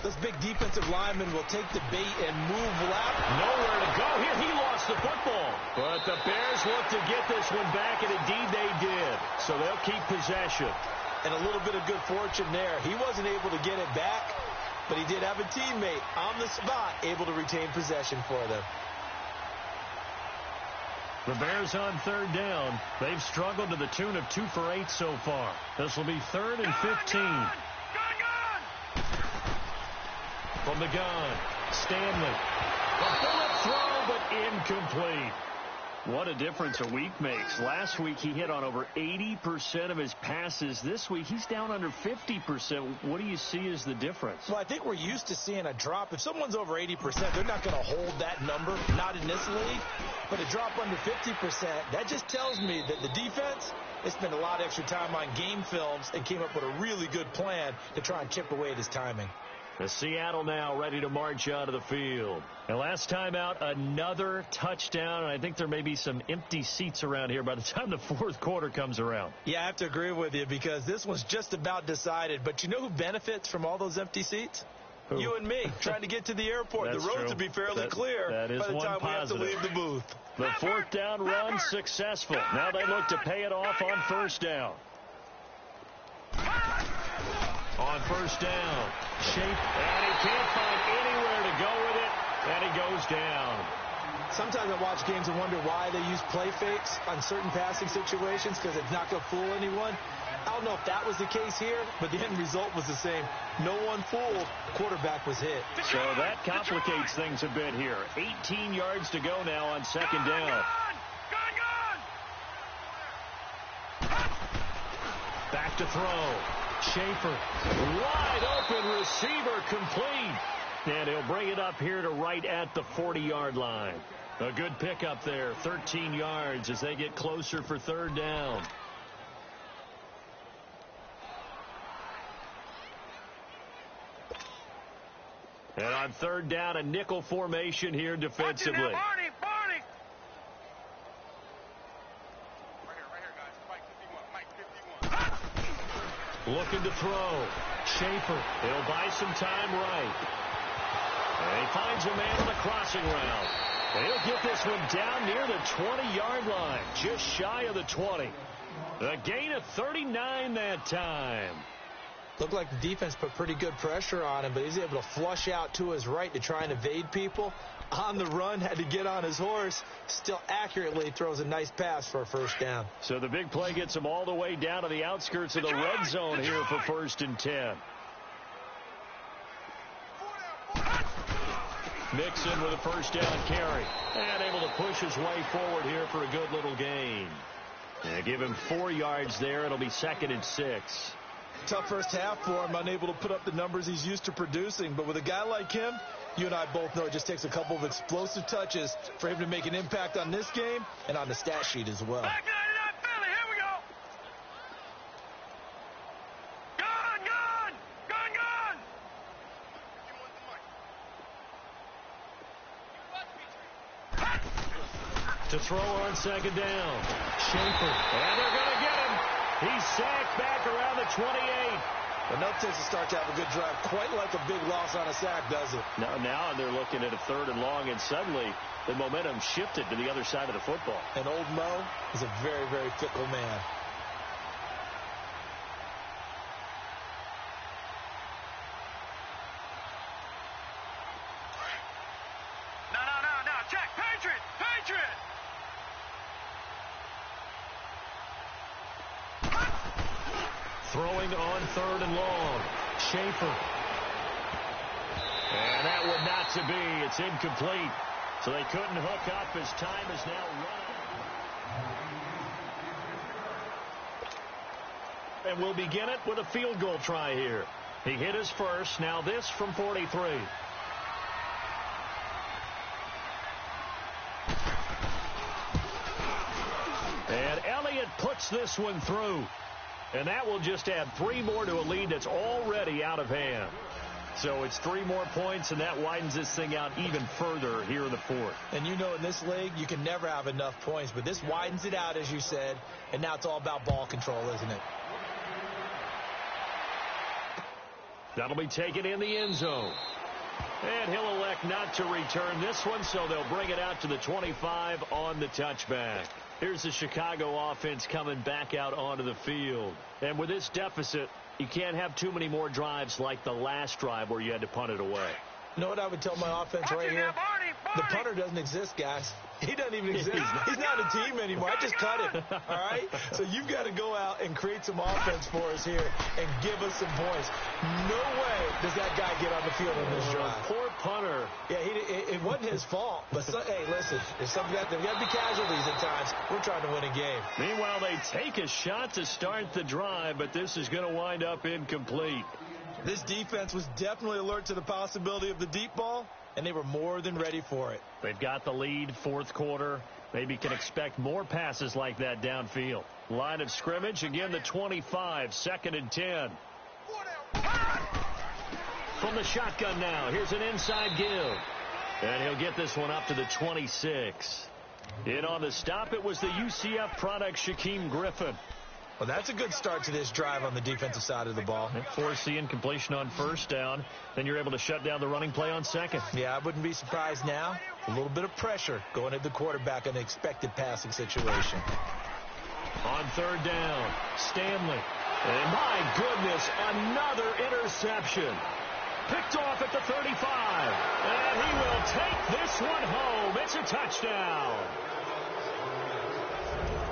Speaker 3: those big defensive linemen will take the bait and move left.
Speaker 1: Nowhere to go here. He lost the football. But the Bears look to get this one back, and indeed they did. So they'll keep possession.
Speaker 3: And a little bit of good fortune there. He wasn't able to get it back, but he did have a teammate on the spot able to retain possession for them.
Speaker 1: The Bears on 3rd down. They've struggled to the tune of 2 for 8 so far. This will be 3rd and 15. From the gun, Stanley. A bullet throw, but incomplete. What a difference a week makes. Last week he hit on over 80% of his passes. This week he's down under 50%. What do you see as the difference?
Speaker 3: Well, I think we're used to seeing a drop. If someone's over 80%, they're not going to hold that number, not in this league. But a drop under 50%, that just tells me that the defense, they spent a lot of extra time on game films and came up with a really good plan to try and chip away at his timing.
Speaker 1: The Seattle now ready to march out of the field. And last time out, another touchdown. And I think there may be some empty seats around here by the time the 4th quarter comes around.
Speaker 3: Yeah, I have to agree with you because this one's just about decided. But you know who benefits from all those empty seats? Who? You and me, trying to get to the airport. The roads will be fairly clear
Speaker 1: by the time we have to leave
Speaker 3: the booth.
Speaker 1: The 4th down run successful. Now they look to pay it off on 1st down. On 1st down, Shape, and he can't find anywhere to go with it, and he goes down.
Speaker 3: Sometimes I watch games and wonder why they use play fakes on certain passing situations because it's not going to fool anyone. I don't know if that was the case here, but the end result was the same. No one fooled. Quarterback was hit.
Speaker 1: So that complicates things a bit here. 18 yards to go now on 2nd down. Back to throw. Schaefer, wide open receiver, complete. And he'll bring it up here to right at the 40-yard line. A good pickup there, 13 yards as they get closer for 3rd down. And on 3rd down, a nickel formation here defensively. Looking to throw. Schaefer. He'll buy some time right. And he finds a man on the crossing route. And he'll get this one down near the 20-yard line. Just shy of the 20. A gain of 39 that time.
Speaker 3: Looked like the defense put pretty good pressure on him, but he's able to flush out to his right to try and evade people. On the run, had to get on his horse. Still accurately throws a nice pass for a 1st down.
Speaker 1: So the big play gets him all the way down to the outskirts of the red zone here for 1st and 10. Mixon with a 1st down carry. And able to push his way forward here for a good little gain. And give him 4 yards there. It'll be 2nd and 6.
Speaker 3: Tough first half for him, unable to put up the numbers he's used to producing. But with a guy like him, you and I both know it just takes a couple of explosive touches for him to make an impact on this game and on the stat sheet as well.
Speaker 2: Back to 99 Philly, here we go. Gun.
Speaker 1: To throw on 2nd down. Schaefer. And they're going to get him. He's sacked back around 28.
Speaker 3: Well, no chance to start to have a good drive. Quite like a big loss on a sack, does it?
Speaker 1: Now they're looking at a 3rd and long, and suddenly the momentum shifted to the other side of the football.
Speaker 3: And old Mo is a very, very fickle man.
Speaker 2: No. Check. Patriot.
Speaker 1: Throwing on 3rd and long. Schaefer. And that one not to be. It's incomplete. So they couldn't hook up as time is now running. And we'll begin it with a field goal try here. He hit his first. Now this from 43. And Elliott puts this one through. And that will just add 3 more to a lead that's already out of hand. So it's 3 more points, and that widens this thing out even further here in the 4th.
Speaker 3: And you know in this league, you can never have enough points, but this widens it out, as you said, and now it's all about ball control, isn't it?
Speaker 1: That'll be taken in the end zone. And he'll elect not to return this one, so they'll bring it out to the 25 on the touchback. Here's the Chicago offense coming back out onto the field. And with this deficit, you can't have too many more drives like the last drive where you had to punt it away.
Speaker 3: You know what I would tell my offense right here? The punter doesn't exist, guys. He doesn't even exist. He's not a team anymore. I just cut him, all right? So you've got to go out and create some offense for us here and give us some points. No way does that guy get on the field on this drive.
Speaker 1: Poor punter.
Speaker 3: Yeah, it wasn't his fault. But, hey, listen, there's got to be casualties at times. We're trying to win a game.
Speaker 1: Meanwhile, they take a shot to start the drive, but this is going to wind up incomplete.
Speaker 3: This defense was definitely alert to the possibility of the deep ball, and they were more than ready for it.
Speaker 1: They've got the lead, 4th quarter. Maybe can expect more passes like that downfield. Line of scrimmage, again the 25, 2nd and 10. From the shotgun now, here's an inside give. And he'll get this one up to the 26. In on the stop, it was the UCF product, Shaquem Griffin.
Speaker 3: Well, that's a good start to this drive on the defensive side of the ball.
Speaker 1: Force the incompletion on 1st down. Then you're able to shut down the running play on 2nd.
Speaker 3: Yeah, I wouldn't be surprised now. A little bit of pressure going at the quarterback in the expected passing situation.
Speaker 1: On 3rd down, Stanley. And my goodness, another interception. Picked off at the 35. And he will take this one home. It's a touchdown.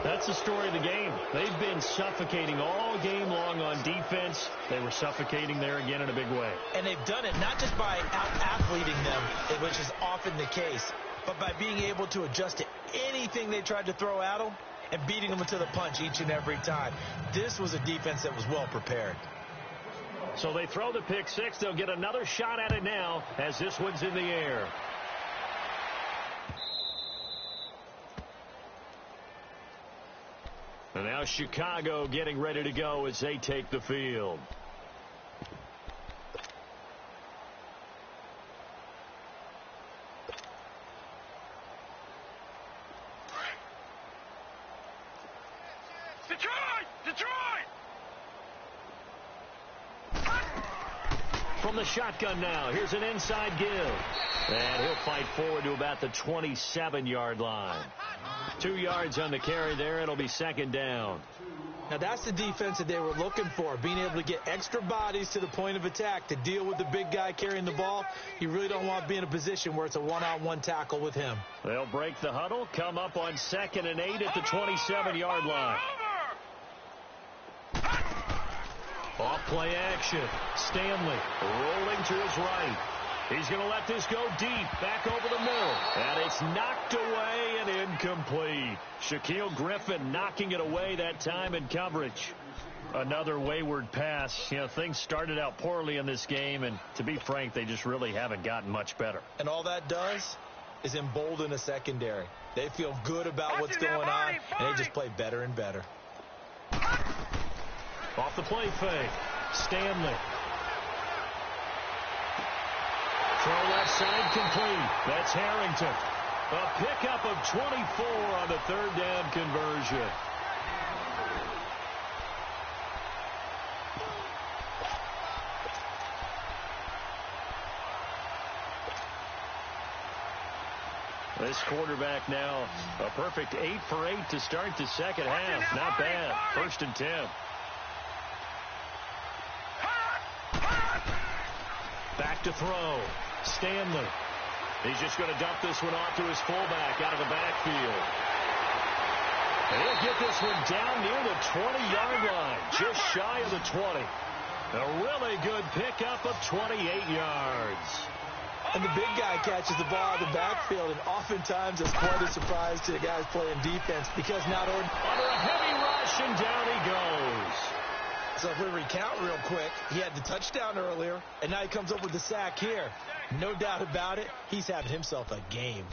Speaker 1: That's the story of the game. They've been suffocating all game long on defense. They were suffocating there again in a big way.
Speaker 3: And they've done it not just by out-athleting them, which is often the case, but by being able to adjust to anything they tried to throw at them and beating them to the punch each and every time. This was a defense that was well prepared.
Speaker 1: So they throw the pick 6. They'll get another shot at it now as this one's in the air. And now Chicago getting ready to go as they take the field.
Speaker 2: Detroit!
Speaker 1: From the shotgun now, here's an inside give. And he'll fight forward to about the 27-yard line. 2 yards on the carry there. It'll be 2nd down.
Speaker 3: Now, that's the defense that they were looking for, being able to get extra bodies to the point of attack to deal with the big guy carrying the ball. You really don't want to be in a position where it's a one-on-one tackle with him.
Speaker 1: They'll break the huddle, come up on 2nd and 8 at the 27-yard line. Off play action. Stanley rolling to his right. He's going to let this go deep, back over the middle. And it's knocked away and incomplete. Shaquille Griffin knocking it away that time in coverage. Another wayward pass. You know, things started out poorly in this game, and to be frank, they just really haven't gotten much better.
Speaker 3: And all that does is embolden a secondary. They feel good about what's going on, and they just play better and better.
Speaker 1: Off the play fake. Stanley. Throw left side complete. That's Harrington. A pickup of 24 on the 3rd down conversion. This quarterback now a perfect 8 for 8 to start the second half. Not bad. 1st and 10. Back to throw. Stanley. He's just going to dump this one off to his fullback out of the backfield. He'll get this one down near the 20-yard line, just shy of the 20. A really good pickup of 28 yards.
Speaker 3: And the big guy catches the ball out of the backfield, and oftentimes it's quite a surprise to the guys playing defense because not under
Speaker 1: a heavy rush, and down he goes.
Speaker 3: So if we recount real quick, he had the touchdown earlier, and now he comes up with the sack here. No doubt about it, he's having himself a game.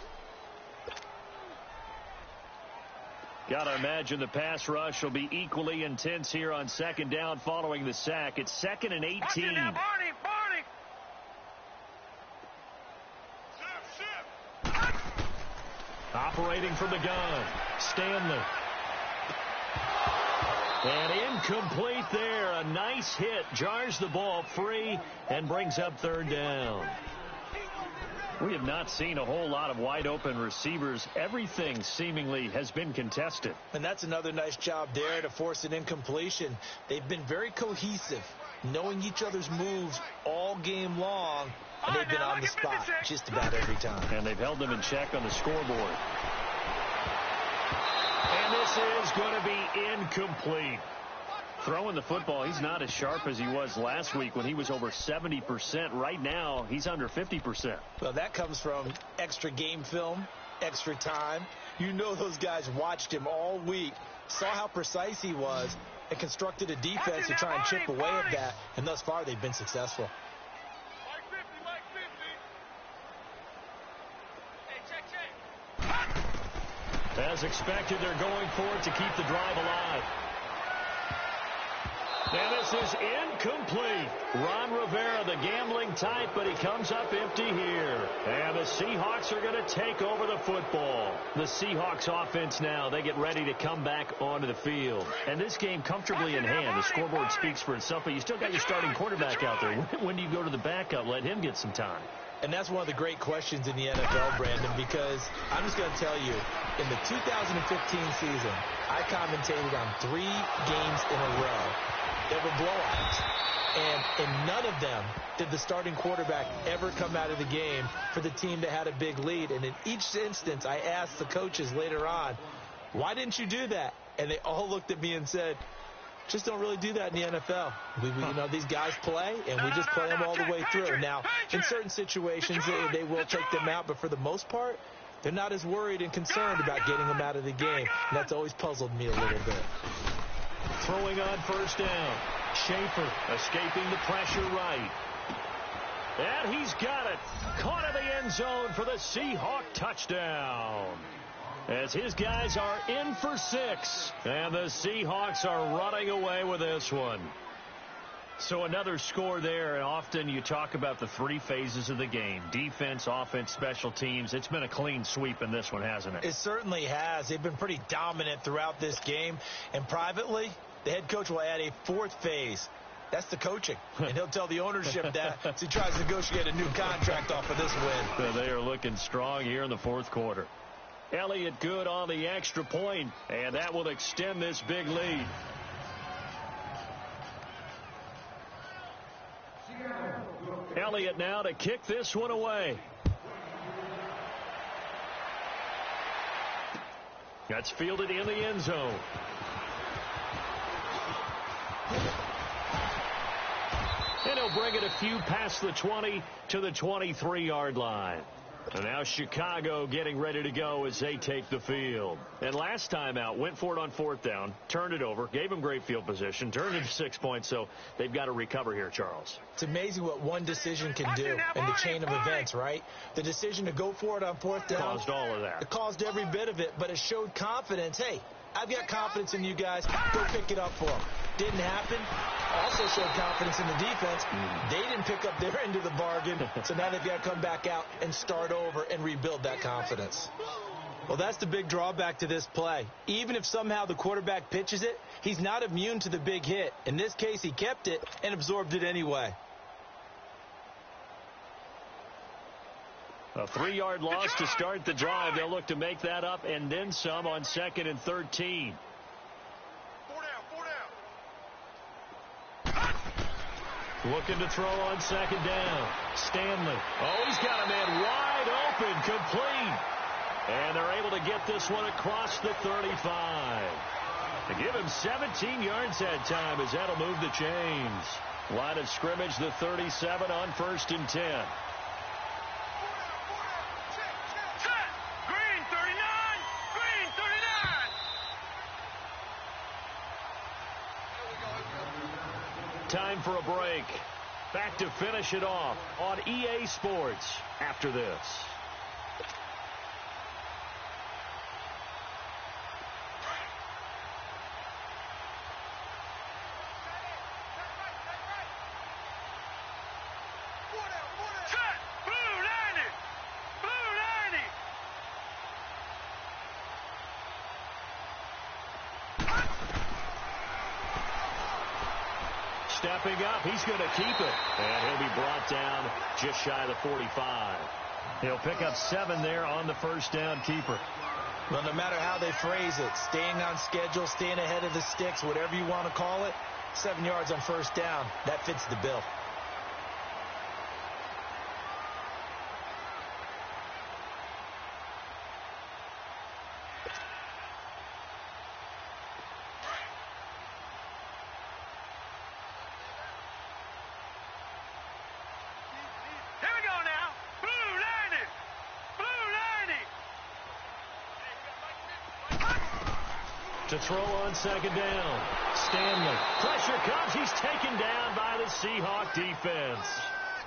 Speaker 1: Got to imagine the pass rush will be equally intense here on 2nd down following the sack. It's 2nd and 18. Operating from the gun, Stanley. And incomplete there. A nice hit. Jars the ball free and brings up 3rd down. We have not seen a whole lot of wide-open receivers. Everything seemingly has been contested.
Speaker 3: And that's another nice job there to force an incompletion. They've been very cohesive, knowing each other's moves all game long, and they've been on the spot just about every time.
Speaker 1: And they've held them in check on the scoreboard. And this is going to be incomplete. Throwing the football, he's not as sharp as he was last week when he was over 70%. Right now, he's under 50%.
Speaker 3: Well, that comes from extra game film, extra time. You know those guys watched him all week, saw how precise he was, and constructed a defense to try and chip away at that. And thus far, they've been successful.
Speaker 1: As expected, they're going for it to keep the drive alive. And this is incomplete. Ron Rivera, the gambling type, but he comes up empty here. And the Seahawks are going to take over the football. The Seahawks offense now, they get ready to come back onto the field. And this game comfortably in hand. The scoreboard speaks for itself, but you still got your starting quarterback out there. When do you go to the backup? Let him get some time.
Speaker 3: And that's one of the great questions in the NFL, Brandon, because I'm just going to tell you, in the 2015 season, I commentated on 3 games in a row. There were blowouts, and in none of them did the starting quarterback ever come out of the game for the team that had a big lead. And in each instance, I asked the coaches later on, why didn't you do that? And they all looked at me and said, just don't really do that in the NFL. You know, these guys play, and we just play them all the way through. Now, in certain situations, they will take them out, but for the most part, they're not as worried and concerned about getting them out of the game. And that's always puzzled me a little bit.
Speaker 1: Throwing on 1st down. Schaefer escaping the pressure right. And he's got it. Caught in the end zone for the Seahawk touchdown. As his guys are in for 6. And the Seahawks are running away with this one. So another score there. And often you talk about the 3 phases of the game. Defense, offense, special teams. It's been a clean sweep in this one, hasn't it?
Speaker 3: It certainly has. They've been pretty dominant throughout this game. And privately, the head coach will add a 4th phase. That's the coaching. And he'll tell the ownership that as he tries to negotiate a new contract off of this win.
Speaker 1: They are looking strong here in the 4th quarter. Elliott good on the extra point, and that will extend this big lead. Elliott now to kick this one away. That's fielded in the end zone. And he'll bring it a few past the 20 to the 23-yard line. And now Chicago getting ready to go as they take the field. And last time out, went for it on 4th down, turned it over, gave him great field position, turned it to 6 points, so they've got to recover here, Charles.
Speaker 3: It's amazing what one decision can do in the chain of events, right? The decision to go for it on 4th down.
Speaker 1: Caused all of that.
Speaker 3: It caused every bit of it, but it showed confidence. Hey, I've got confidence in you guys. Go pick it up for them. Didn't happen. Also showed confidence in the defense. They didn't pick up their end of the bargain, so now they've got to come back out and start over and rebuild that confidence. Well, that's the big drawback to this play. Even if somehow the quarterback pitches it, he's not immune to the big hit. In this case, he kept it and absorbed it anyway.
Speaker 1: A 3-yard loss to start the drive. They'll look to make that up and then some on 2nd and 13.
Speaker 2: 4 down.
Speaker 1: Looking to throw on 2nd down. Stanley. Oh, he's got a man wide open, complete. And they're able to get this one across the 35. To give him 17 yards that time as that'll move the chains. Line of scrimmage, the 37 on 1st and 10.
Speaker 2: Green 39. Green 39.
Speaker 1: Time for a break. Back to finish it off on EA Sports after this. Stepping up, he's going to keep it. And he'll be brought down just shy of the 45. He'll pick up 7 there on the first down keeper.
Speaker 3: Well, no matter how they phrase it, staying on schedule, staying ahead of the sticks, whatever you want to call it, 7 yards on first down, that fits the bill.
Speaker 1: To throw on 2nd down. Stanley. Pressure comes. He's taken down by the Seahawk defense.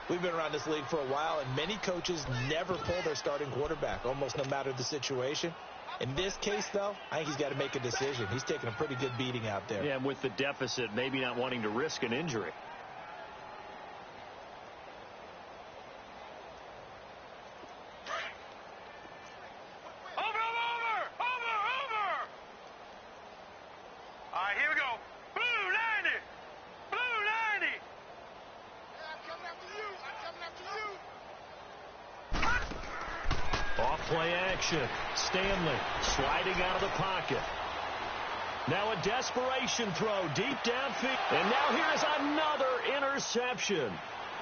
Speaker 3: We've been around this league for a while, and many coaches never pull their starting quarterback, almost no matter the situation. In this case, though, I think he's got to make a decision. He's taking a pretty good beating out there.
Speaker 1: Yeah, and with the deficit, maybe not wanting to risk an injury. Play action. Stanley sliding out of the pocket. Now a desperation throw deep downfield. And now here's another interception.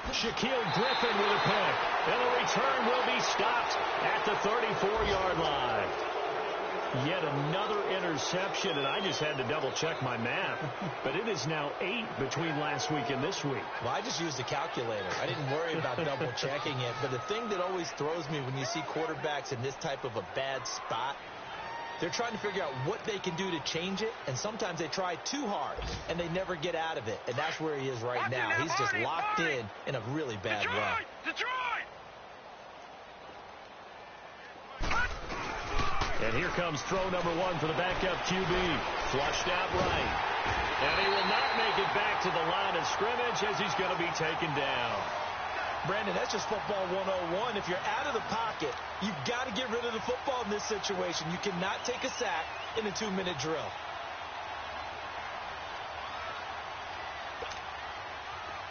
Speaker 1: Shaquille Griffin with a pick. And the return will be stopped at the 34-yard line. Yet another interception, and I just had to double-check my math. But it is now 8 between last week and this week.
Speaker 3: Well, I just used a calculator. I didn't worry about double-checking it. But the thing that always throws me when you see quarterbacks in this type of a bad spot, they're trying to figure out what they can do to change it, and sometimes they try too hard, and they never get out of it. And that's where he is right now. He's just locked in a really bad way.
Speaker 2: Detroit!
Speaker 1: And here comes throw number 1 for the backup QB. Flushed out right. And he will not make it back to the line of scrimmage as he's going to be taken down.
Speaker 3: Brandon, that's just football 101. If you're out of the pocket, you've got to get rid of the football in this situation. You cannot take a sack in a 2-minute drill.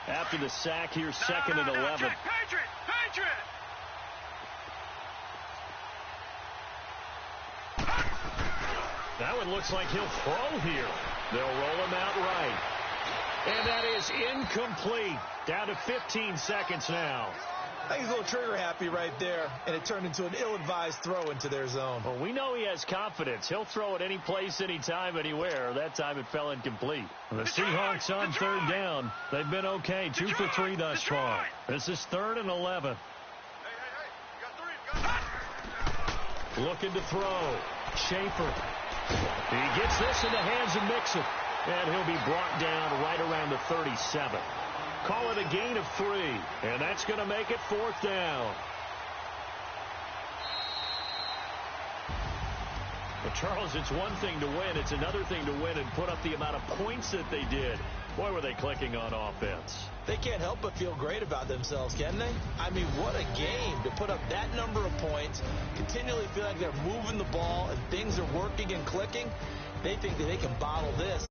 Speaker 1: After the sack, here's 2nd and 11.
Speaker 2: Patriot!
Speaker 1: That one looks like he'll throw here. They'll roll him out right. And that is incomplete. Down to 15 seconds now.
Speaker 3: I think he's a little trigger happy right there, and it turned into an ill-advised throw into their zone.
Speaker 1: Well, we know he has confidence. He'll throw it any place, anytime, anywhere. That time it fell incomplete. The Seahawks on 3rd down. They've been okay. 2 for 3 thus far. This is 3rd and 11. Looking to throw. Schaefer. He gets this in the hands of Mixon. And he'll be brought down right around the 37. Call it a gain of 3. And that's going to make it 4th down. Well, Charles, it's one thing to win. It's another thing to win and put up the amount of points that they did. Boy, were they clicking on offense.
Speaker 3: They can't help but feel great about themselves, can they? I mean, what a game to put up that number of points, continually feel like they're moving the ball and things are working and clicking. They think that they can bottle this